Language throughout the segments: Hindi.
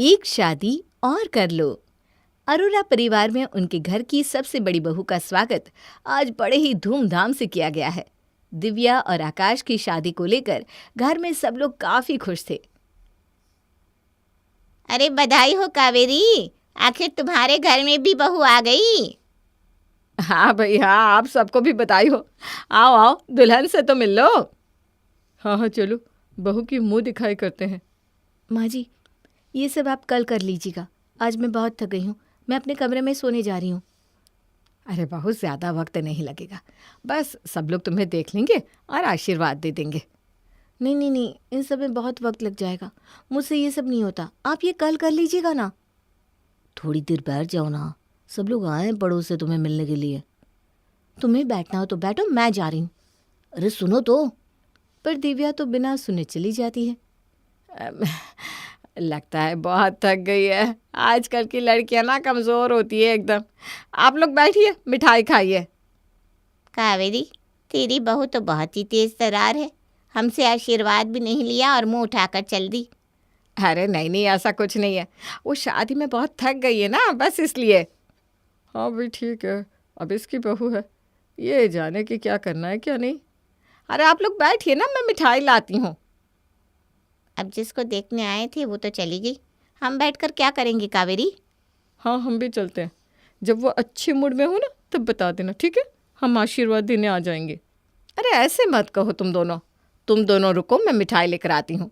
एक शादी और कर लो। अरोरा परिवार में उनके घर की सबसे बड़ी बहू का स्वागत आज बड़े ही धूमधाम से किया गया है। दिव्या और आकाश की शादी को लेकर घर में सब लोग काफी खुश थे। अरे बधाई हो कावेरी, आखिर तुम्हारे घर में भी बहू आ गई। हाँ भाई हाँ, आप सबको भी बधाई हो। आओ आओ, दुल्हन से तो मिल लो। हाँ हाँ चलो, बहू की मुंह दिखाई करते हैं। माँ जी, ये सब आप कल कर लीजिएगा, आज मैं बहुत थक गई हूँ, मैं अपने कमरे में सोने जा रही हूँ। अरे बहुत ज़्यादा वक्त नहीं लगेगा, बस सब लोग तुम्हें देख लेंगे और आशीर्वाद दे देंगे। नहीं नहीं नहीं, इन सब में बहुत वक्त लग जाएगा, मुझसे ये सब नहीं होता, आप ये कल कर लीजिएगा ना। थोड़ी देर बैठ जाओ ना, सब लोग आए हैं पड़ोस से तुम्हें मिलने के लिए। तुम्हें बैठना हो तो बैठो, मैं जा रही हूँ। अरे सुनो तो। पर दिव्या तो बिना सुने चली जाती है। लगता है बहुत थक गई है, आजकल की लड़कियां ना कमज़ोर होती है एकदम। आप लोग बैठिए, मिठाई खाइए। कावेरी, तेरी बहू तो बहुत ही तेज तरार है, हमसे आशीर्वाद भी नहीं लिया और मुंह उठाकर चल दी। अरे नहीं नहीं, ऐसा कुछ नहीं है, वो शादी में बहुत थक गई है ना, बस इसलिए। हाँ भाई ठीक है, अब इसकी बहू है, ये जाने कि क्या करना है क्या नहीं। अरे आप लोग बैठिए ना, मैं मिठाई लाती हूँ। अब जिसको देखने आए थे वो तो चली गई, हम बैठकर क्या करेंगे कावेरी? हाँ हम भी चलते हैं, जब वो अच्छे मूड में हो ना तब बता देना, ठीक है? हम आशीर्वाद देने आ जाएंगे। अरे ऐसे मत कहो तुम दोनों रुको, मैं मिठाई लेकर आती हूँ।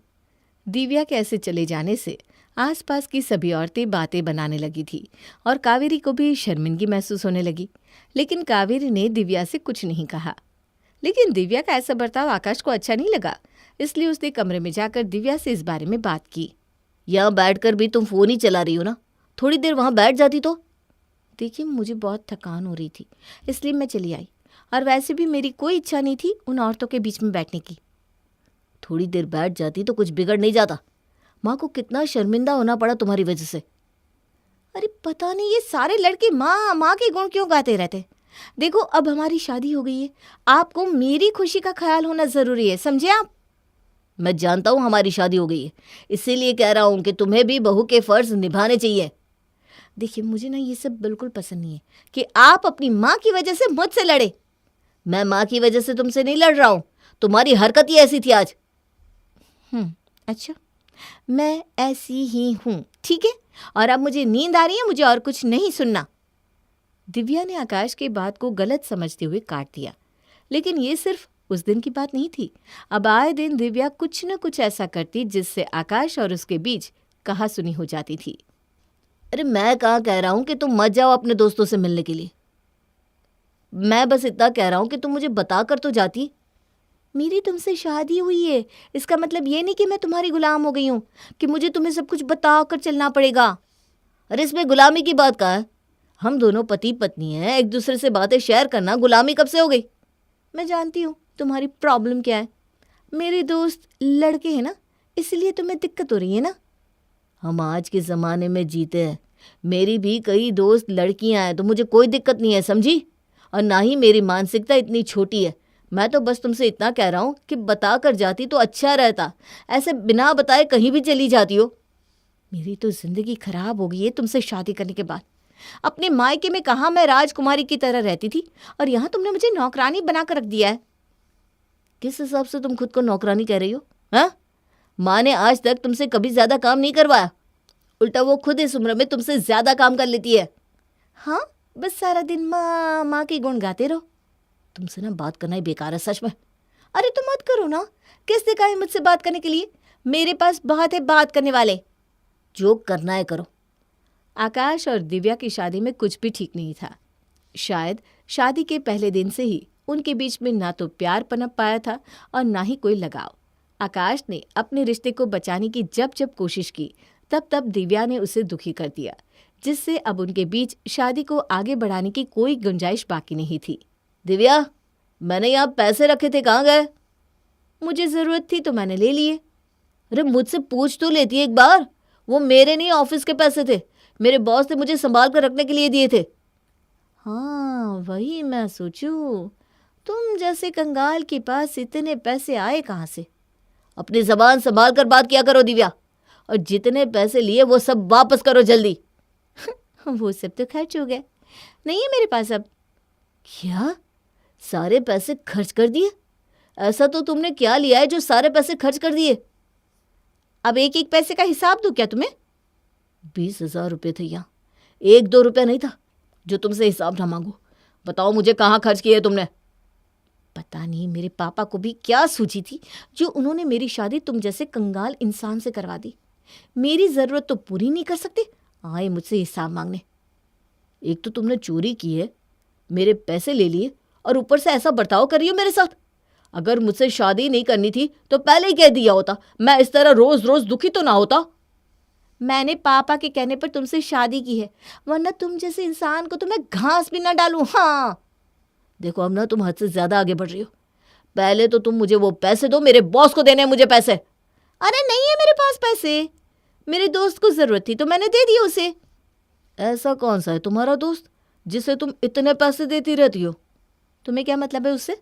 दिव्या के ऐसे चले जाने से आसपास की सभी औरतें बातें बनाने लगी थी और कावेरी को भी शर्मिंदगी महसूस होने लगी। लेकिन कावेरी ने दिव्या से कुछ नहीं कहा। लेकिन दिव्या का ऐसा बर्ताव आकाश को अच्छा नहीं लगा, इसलिए उसने कमरे में जाकर दिव्या से इस बारे में बात की। यहाँ बैठकर भी तुम फ़ोन ही चला रही हो ना, थोड़ी देर वहाँ बैठ जाती तो। देखिए मुझे बहुत थकान हो रही थी, इसलिए मैं चली आई, और वैसे भी मेरी कोई इच्छा नहीं थी उन औरतों के बीच में बैठने की। थोड़ी देर बैठ जाती तो कुछ बिगड़ नहीं जाता, माँ को कितना शर्मिंदा होना पड़ा तुम्हारी वजह से। अरे पता नहीं ये सारे लड़के माँ माँ के गुण क्यों गाते रहते। देखो अब हमारी शादी हो गई है, आपको मेरी खुशी का ख्याल होना ज़रूरी है, समझे आप? मैं जानता हूँ हमारी शादी हो गई है, इसीलिए कह रहा हूँ कि तुम्हें भी बहू के फ़र्ज निभाने चाहिए। देखिए मुझे ना ये सब बिल्कुल पसंद नहीं है कि आप अपनी माँ की वजह से मुझसे लड़े। मैं माँ की वजह से तुमसे नहीं लड़ रहा हूँ, तुम्हारी हरकत ही ऐसी थी आज। अच्छा, मैं ऐसी ही हूँ, ठीक है? और अब मुझे नींद आ रही है, मुझे और कुछ नहीं सुनना। दिव्या ने आकाश की बात को गलत समझते हुए काट दिया। लेकिन ये सिर्फ उस दिन की बात नहीं थी, अब आए दिन दिव्या कुछ न कुछ ऐसा करती जिससे आकाश और उसके बीच कहासुनी हो जाती थी। अरे मैं कहाँ कह रहा हूँ कि तुम मत जाओ अपने दोस्तों से मिलने के लिए, मैं बस इतना कह रहा हूँ कि तुम मुझे बता कर तो जाती। मेरी तुमसे शादी हुई है, इसका मतलब ये नहीं कि मैं तुम्हारी गुलाम हो गई हूँ कि मुझे तुम्हें सब कुछ बता कर चलना पड़ेगा। अरे इसमें गुलामी की बात कहाँ है? हम दोनों पति पत्नी हैं, एक दूसरे से बातें शेयर करना गुलामी कब से हो गई? मैं जानती हूँ तुम्हारी प्रॉब्लम क्या है, मेरे दोस्त लड़के हैं ना, इसलिए तुम्हें दिक्कत हो रही है ना। हम आज के ज़माने में जीते हैं, मेरी भी कई दोस्त लड़कियां हैं, तो मुझे कोई दिक्कत नहीं है, समझी? और ना ही मेरी मानसिकता इतनी छोटी है। मैं तो बस तुमसे इतना कह रहा हूँ कि बता कर जाती तो अच्छा रहता, ऐसे बिना बताए कहीं भी चली जाती हो। मेरी तो ज़िंदगी खराब हो गई है तुमसे शादी करने के बाद। अपने मायके में कहाँ मैं राजकुमारी की तरह रहती थी, और यहाँ तुमने मुझे नौकरानी बना कर रख दिया है। किस हिसाब से तुम खुद को नौकरानी कह रही हो? हाँ, माँ ने आज तक तुमसे कभी ज़्यादा काम नहीं करवाया, उल्टा वो खुद इस उम्र में तुमसे ज़्यादा काम कर लेती है। हाँ, बस सारा दिन माँ माँ के गुण गाते रहो। तुमसे ना बात करना ही बेकार है सच में। अरे तो मत करो ना, किस ने कहा है मुझसे बात करने के लिए? मेरे पास बहुत है बात करने वाले, जो करना है करो। आकाश और दिव्या की शादी में कुछ भी ठीक नहीं था। शायद शादी के पहले दिन से ही उनके बीच में ना तो प्यार पनप पाया था और ना ही कोई लगाव। आकाश ने अपने रिश्ते को बचाने की जब जब कोशिश की, तब तब दिव्या ने उसे दुखी कर दिया, जिससे अब उनके बीच शादी को आगे बढ़ाने की कोई गुंजाइश बाकी नहीं थी। दिव्या, मैंने यहाँ पैसे रखे थे, कहाँ गए? मुझे ज़रूरत थी तो मैंने ले लिए। अरे मुझसे पूछ तो लेती एक बार, वो मेरे नहीं ऑफिस के पैसे थे, मेरे बॉस ने मुझे संभाल कर रखने के लिए दिए थे। हाँ वही मैं सोचूं, तुम जैसे कंगाल के पास इतने पैसे आए कहाँ से? अपनी ज़बान संभाल कर बात किया करो दिव्या, और जितने पैसे लिए वो सब वापस करो जल्दी। वो सब तो खर्च हो गए, नहीं है मेरे पास अब। क्या सारे पैसे खर्च कर दिए? ऐसा तो तुमने क्या लिया है जो सारे पैसे खर्च कर दिए? अब एक एक पैसे का हिसाब दूं क्या तुम्हें? 20,000 रुपये थे यहाँ, 1-2 रुपया नहीं था जो तुमसे हिसाब ना मांगू। बताओ मुझे कहाँ खर्च किए तुमने? पता नहीं मेरे पापा को भी क्या सूझी थी जो उन्होंने मेरी शादी तुम जैसे कंगाल इंसान से करवा दी। मेरी ज़रूरत तो पूरी नहीं कर सकते, आए मुझसे हिसाब मांगने। एक तो तुमने चोरी की है, मेरे पैसे ले लिए और ऊपर से ऐसा बर्ताव कर रही हो मेरे साथ। अगर मुझसे शादी नहीं करनी थी तो पहले ही कह दिया होता, मैं इस तरह रोज रोज दुखी तो ना होता। मैंने पापा के कहने पर तुमसे शादी की है, वरना तुम जैसे इंसान को तो मैं घास भी ना डालूं। हाँ देखो अब ना तुम हद से ज्यादा आगे बढ़ रही हो। पहले तो तुम मुझे वो पैसे दो, मेरे बॉस को देने हैं मुझे पैसे। अरे नहीं है मेरे पास पैसे, मेरे दोस्त को जरूरत थी तो मैंने दे दिए उसे। ऐसा कौन सा है तुम्हारा दोस्त जिसे तुम इतने पैसे देती रहती हो? तुम्हें क्या मतलब है उससे?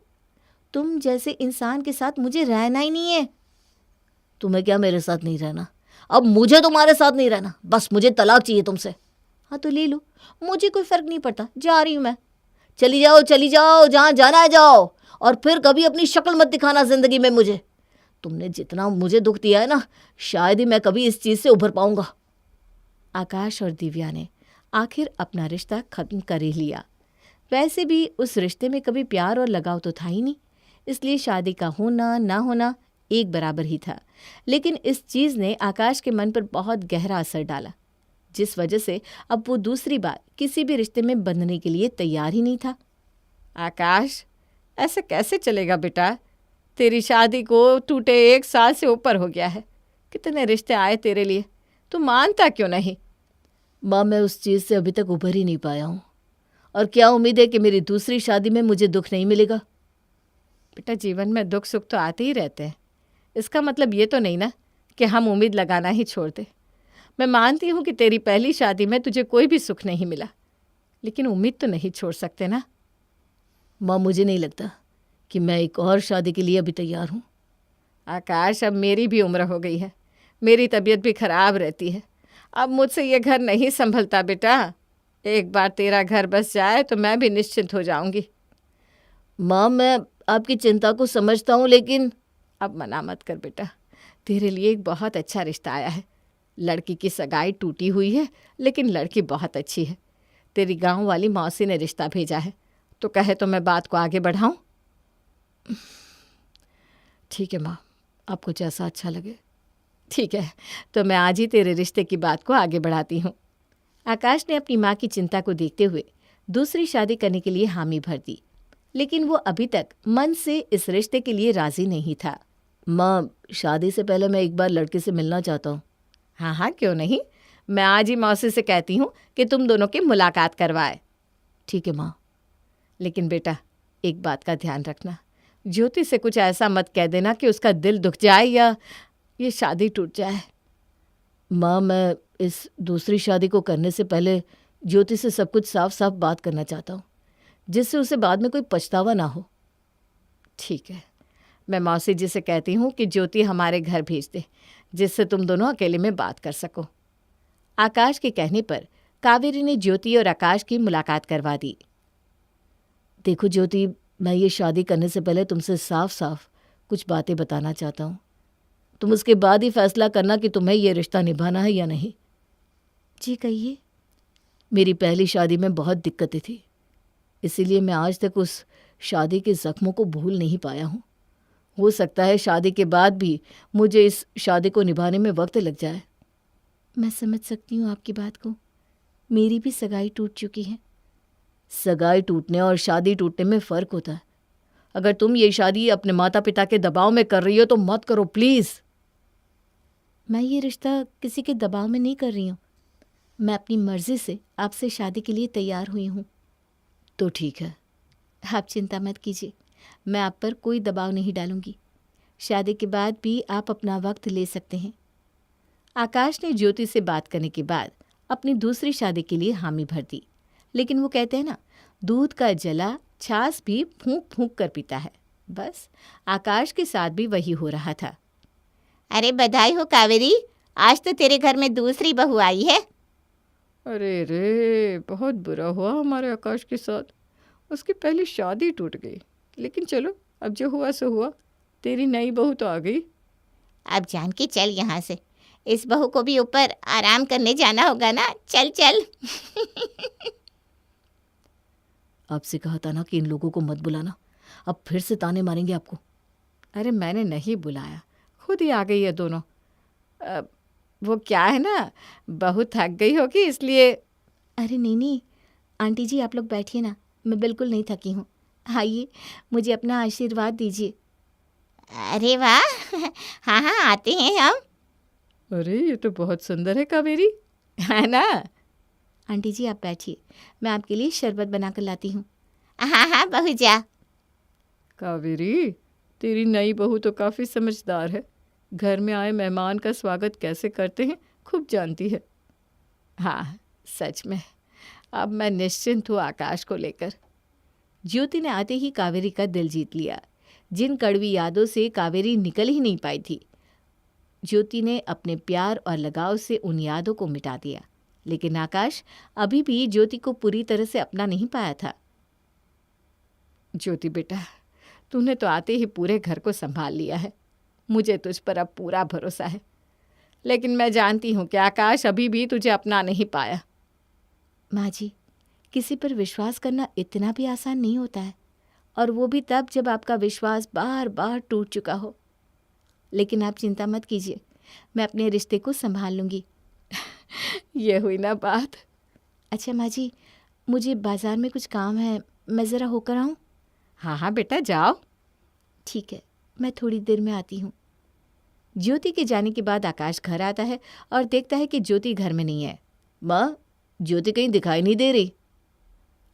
तुम जैसे इंसान के साथ मुझे रहना ही नहीं है। तुम्हें क्या मेरे साथ नहीं रहना? अब मुझे तुम्हारे साथ नहीं रहना, बस मुझे तलाक चाहिए तुमसे। हाँ तो ले लो, मुझे कोई फर्क नहीं पड़ता, जा रही हूँ मैं। चली जाओ, जहाँ जाना है जाओ, और फिर कभी अपनी शक्ल मत दिखाना जिंदगी में मुझे। तुमने जितना मुझे दुख दिया है ना, शायद ही मैं कभी इस चीज़ से उभर पाऊंगा। आकाश और दिव्या ने आखिर अपना रिश्ता खत्म कर ही लिया। वैसे भी उस रिश्ते में कभी प्यार और लगाव तो था ही नहीं, इसलिए शादी का होना ना होना एक बराबर ही था। लेकिन इस चीज़ ने आकाश के मन पर बहुत गहरा असर डाला, जिस वजह से अब वो दूसरी बार किसी भी रिश्ते में बंधने के लिए तैयार ही नहीं था। आकाश, ऐसे कैसे चलेगा बेटा? तेरी शादी को टूटे 1 साल से ऊपर हो गया है। कितने रिश्ते आए तेरे लिए, तू मानता क्यों नहीं? माँ मैं उस चीज़ से अभी तक उभर ही नहीं पाया हूँ, और क्या उम्मीद है कि मेरी दूसरी शादी में मुझे दुख नहीं मिलेगा? बेटा, जीवन में दुख सुख तो आते ही रहते हैं, इसका मतलब ये तो नहीं ना कि हम उम्मीद लगाना ही छोड़ दें। मैं मानती हूँ कि तेरी पहली शादी में तुझे कोई भी सुख नहीं मिला, लेकिन उम्मीद तो नहीं छोड़ सकते ना। माँ मुझे नहीं लगता कि मैं एक और शादी के लिए अभी तैयार हूँ। आकाश, अब मेरी भी उम्र हो गई है, मेरी तबीयत भी खराब रहती है, अब मुझसे ये घर नहीं संभलता बेटा। एक बार तेरा घर बस जाए तो मैं भी निश्चिंत हो जाऊंगी। माँ मैं आपकी चिंता को समझता हूँ, लेकिन अब मना मत कर बेटा, तेरे लिए एक बहुत अच्छा रिश्ता आया है। लड़की की सगाई टूटी हुई है, लेकिन लड़की बहुत अच्छी है। तेरी गांव वाली मौसी ने रिश्ता भेजा है, तो कहे तो मैं बात को आगे बढ़ाऊं? ठीक है माँ, आपको जैसा अच्छा लगे। ठीक है, तो मैं आज ही तेरे रिश्ते की बात को आगे बढ़ाती हूँ। आकाश ने अपनी माँ की चिंता को देखते हुए दूसरी शादी करने के लिए हामी भर दी, लेकिन वो अभी तक मन से इस रिश्ते के लिए राजी नहीं था। माँ शादी से पहले मैं एक बार लड़के से मिलना चाहता हूँ। हाँ हाँ, क्यों नहीं, मैं आज ही मौसी से कहती हूँ कि तुम दोनों की मुलाकात करवाए। ठीक है माँ। लेकिन बेटा, एक बात का ध्यान रखना, ज्योति से कुछ ऐसा मत कह देना कि उसका दिल दुख जाए या ये शादी टूट जाए। माँ मैं इस दूसरी शादी को करने से पहले ज्योति से सब कुछ साफ साफ बात करना चाहता हूँ, जिससे उसे बाद में कोई पछतावा ना हो। ठीक है, मैं मौसी जी से कहती हूँ कि ज्योति हमारे घर भेज दे, जिससे तुम दोनों अकेले में बात कर सको। आकाश के कहने पर कावेरी ने ज्योति और आकाश की मुलाकात करवा दी। देखो ज्योति, मैं ये शादी करने से पहले तुमसे साफ साफ कुछ बातें बताना चाहता हूँ। तुम उसके बाद ही फैसला करना कि तुम्हें ये रिश्ता निभाना है या नहीं। जी कहिए। मेरी पहली शादी में बहुत दिक्कतें थी, इसीलिए मैं आज तक उस शादी के ज़ख्मों को भूल नहीं पाया हूँ। हो सकता है शादी के बाद भी मुझे इस शादी को निभाने में वक्त लग जाए। मैं समझ सकती हूँ आपकी बात को, मेरी भी सगाई टूट चुकी है। सगाई टूटने और शादी टूटने में फ़र्क होता है। अगर तुम ये शादी अपने माता पिता के दबाव में कर रही हो तो मत करो प्लीज़। मैं ये रिश्ता किसी के दबाव में नहीं कर रही हूँ, मैं अपनी मर्ज़ी से आपसे शादी के लिए तैयार हुई हूँ। तो ठीक है, आप चिंता मत कीजिए, मैं आप पर कोई दबाव नहीं डालूंगी। शादी के बाद भी आप अपना वक्त ले सकते हैं। आकाश ने ज्योति से बात करने के बाद अपनी दूसरी शादी के लिए हामी भर दी, लेकिन वो कहते हैं ना, दूध का जला छाछ भी फूंक फूंक कर पीता है। बस आकाश के साथ भी वही हो रहा था। अरे बधाई हो कावेरी, आज तो तेरे घर में दूसरी बहू आई है। अरे रे, बहुत बुरा हुआ हमारे आकाश के साथ। उसकी पहली शादी टूट गई। लेकिन चलो, अब जो हुआ सो हुआ। तेरी नई बहू तो आ गई। अब जान के चल यहाँ से। इस बहू को भी ऊपर आराम करने जाना होगा ना। चल चल। आपसे कहा था ना कि इन लोगों को मत बुलाना, अब फिर से ताने मारेंगे आपको। अरे मैंने नहीं बुलाया, खुद ही आ गई है दोनों। वो क्या है ना, बहू थक गई होगी इसलिए। अरे नहीं, आंटी जी आप लोग बैठिए ना, मैं बिल्कुल नहीं थकी हूँ। आइए, मुझे अपना आशीर्वाद दीजिए। अरे वाह, हाँ हाँ आते हैं हम। अरे ये तो बहुत सुंदर है कावेरी, है ना? आंटी जी आप बैठिए, मैं आपके लिए शरबत बना कर लाती हूँ। हाँ हाँ बहू जा। कावेरी, तेरी नई बहू तो काफ़ी समझदार है। घर में आए मेहमान का स्वागत कैसे करते हैं खूब जानती है। हाँ सच में, अब मैं निश्चिंत हूँ आकाश को लेकर। ज्योति ने आते ही कावेरी का दिल जीत लिया। जिन कड़वी यादों से कावेरी निकल ही नहीं पाई थी, ज्योति ने अपने प्यार और लगाव से उन यादों को मिटा दिया। लेकिन आकाश अभी भी ज्योति को पूरी तरह से अपना नहीं पाया था। ज्योति बेटा, तूने तो आते ही पूरे घर को संभाल लिया है। मुझे तुझ पर अब पूरा भरोसा है। लेकिन मैं जानती हूँ कि आकाश अभी भी तुझे अपना नहीं पाया। माँ जी, किसी पर विश्वास करना इतना भी आसान नहीं होता है, और वो भी तब जब आपका विश्वास बार बार टूट चुका हो। लेकिन आप चिंता मत कीजिए, मैं अपने रिश्ते को संभाल लूँगी। ये हुई ना बात। अच्छा माँ जी, मुझे बाज़ार में कुछ काम है, मैं ज़रा होकर आऊँ? हाँ हाँ बेटा जाओ। ठीक है, मैं थोड़ी देर में आती हूँ। ज्योति के जाने के बाद आकाश घर आता है और देखता है कि ज्योति घर में नहीं है। माँ, ज्योति कहीं दिखाई नहीं दे रही।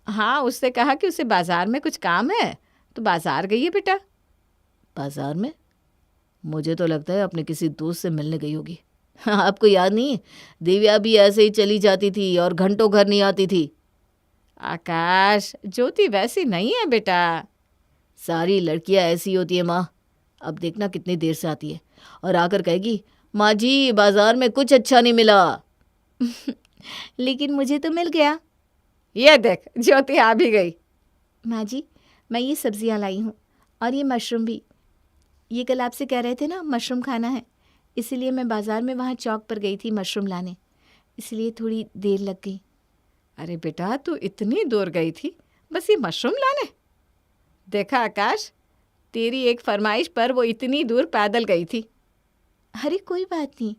हाँ, उससे कहा कि उसे बाजार में कुछ काम है तो बाजार गई है बेटा। बाजार में? मुझे तो लगता है अपने किसी दोस्त से मिलने गई होगी। हाँ, आपको याद नहीं, दिव्या भी ऐसे ही चली जाती थी और घंटों घर नहीं आती थी। आकाश, ज्योति वैसी नहीं है बेटा। सारी लड़कियां ऐसी होती है माँ। अब देखना कितनी देर से आती है और आकर कहेगी, माँ जी बाजार में कुछ अच्छा नहीं मिला। लेकिन मुझे तो मिल गया। ये देख, ज्योति आ भी गई। माँ जी, मैं ये सब्जियाँ लाई हूँ, और ये मशरूम भी। ये कल आपसे कह रहे थे ना मशरूम खाना है, इसीलिए मैं बाज़ार में वहाँ चौक पर गई थी मशरूम लाने, इसलिए थोड़ी देर लग गई। अरे बेटा, तू इतनी दूर गई थी बस ये मशरूम लाने? देखा आकाश, तेरी एक फरमाइश पर वो इतनी दूर पैदल गई थी। अरे कोई बात नहीं,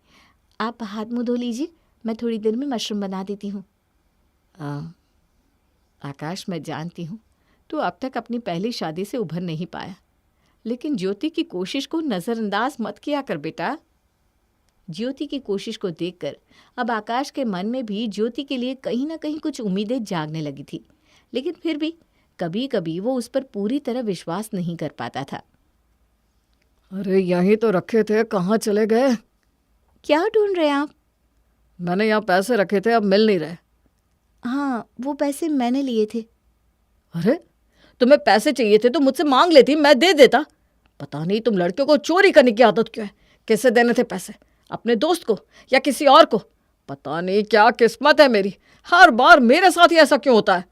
आप हाथ मुँह धो लीजिए, मैं थोड़ी देर में मशरूम बना देती हूँ। आकाश, मैं जानती हूँ तू अब तक अपनी पहली शादी से उभर नहीं पाया, लेकिन ज्योति की कोशिश को नज़रअंदाज मत किया कर बेटा। ज्योति की कोशिश को देखकर अब आकाश के मन में भी ज्योति के लिए कहीं ना कहीं कुछ उम्मीदें जागने लगी थी, लेकिन फिर भी कभी कभी वो उस पर पूरी तरह विश्वास नहीं कर पाता था। अरे यहीं तो रखे थे, कहाँ चले गए? क्या ढूंढ रहे हैं आप? मैंने यहाँ पैसे रखे थे, अब मिल नहीं रहे। हाँ, वो पैसे मैंने लिए थे। अरे तुम्हें पैसे चाहिए थे तो मुझसे मांग लेती, मैं दे देता। पता नहीं तुम लड़कियों को चोरी करने की आदत क्यों है। किसे देने थे पैसे, अपने दोस्त को या किसी और को? पता नहीं क्या किस्मत है मेरी, हर बार मेरे साथ ही ऐसा क्यों होता है।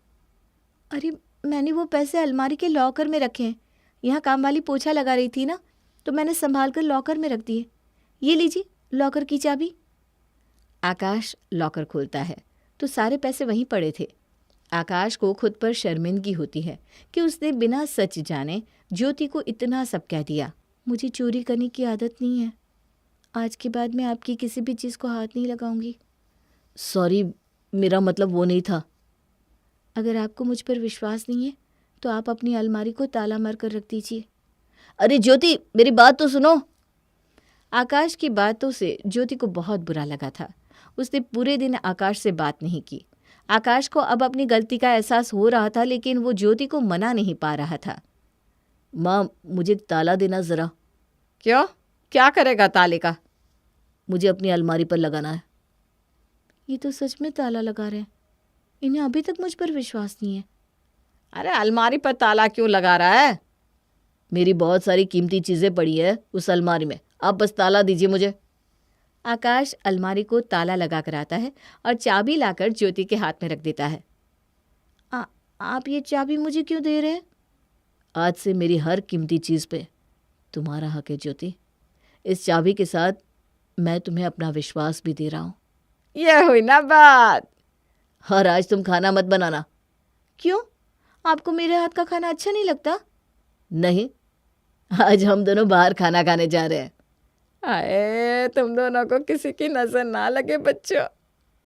अरे मैंने वो पैसे अलमारी के लॉकर में रखे हैं। यहाँ काम वाली पोछा लगा रही थी ना, तो मैंने संभाल कर लॉकर में रख दिए। ये लीजिए लॉकर की चाबी। आकाश लॉकर खोलता है तो सारे पैसे वहीं पड़े थे। आकाश को खुद पर शर्मिंदगी होती है कि उसने बिना सच जाने ज्योति को इतना सब कह दिया। मुझे चोरी करने की आदत नहीं है, आज के बाद मैं आपकी किसी भी चीज़ को हाथ नहीं लगाऊंगी। सॉरी, मेरा मतलब वो नहीं था। अगर आपको मुझ पर विश्वास नहीं है तो आप अपनी अलमारी को ताला मार कर रख दीजिए। अरे ज्योति, मेरी बात तो सुनो। आकाश की बातों से ज्योति को बहुत बुरा लगा था। उसने पूरे दिन आकाश से बात नहीं की। आकाश को अब अपनी गलती का एहसास हो रहा था, लेकिन वो ज्योति को मना नहीं पा रहा था। माँ, मुझे ताला देना ज़रा। क्यों, क्या करेगा ताले का? मुझे अपनी अलमारी पर लगाना है। ये तो सच में ताला लगा रहे हैं, इन्हें अभी तक मुझ पर विश्वास नहीं है। अरे अलमारी पर ताला क्यों लगा रहा है? मेरी बहुत सारी कीमती चीज़ें पड़ी है उस अलमारी में, आप बस ताला दीजिए मुझे। आकाश अलमारी को ताला लगा कर आता है और चाबी लाकर ज्योति के हाथ में रख देता है। आप ये चाबी मुझे क्यों दे रहे हैं? आज से मेरी हर कीमती चीज़ पे तुम्हारा हक है ज्योति। इस चाबी के साथ मैं तुम्हें अपना विश्वास भी दे रहा हूँ। ये हुई ना बात। और आज तुम खाना मत बनाना। क्यों? आपको मेरे हाथ का खाना अच्छा नहीं लगता? नहीं, आज हम दोनों बाहर खाना खाने जा रहे हैं। आए, तुम दोनों को किसी की नजर ना लगे बच्चों।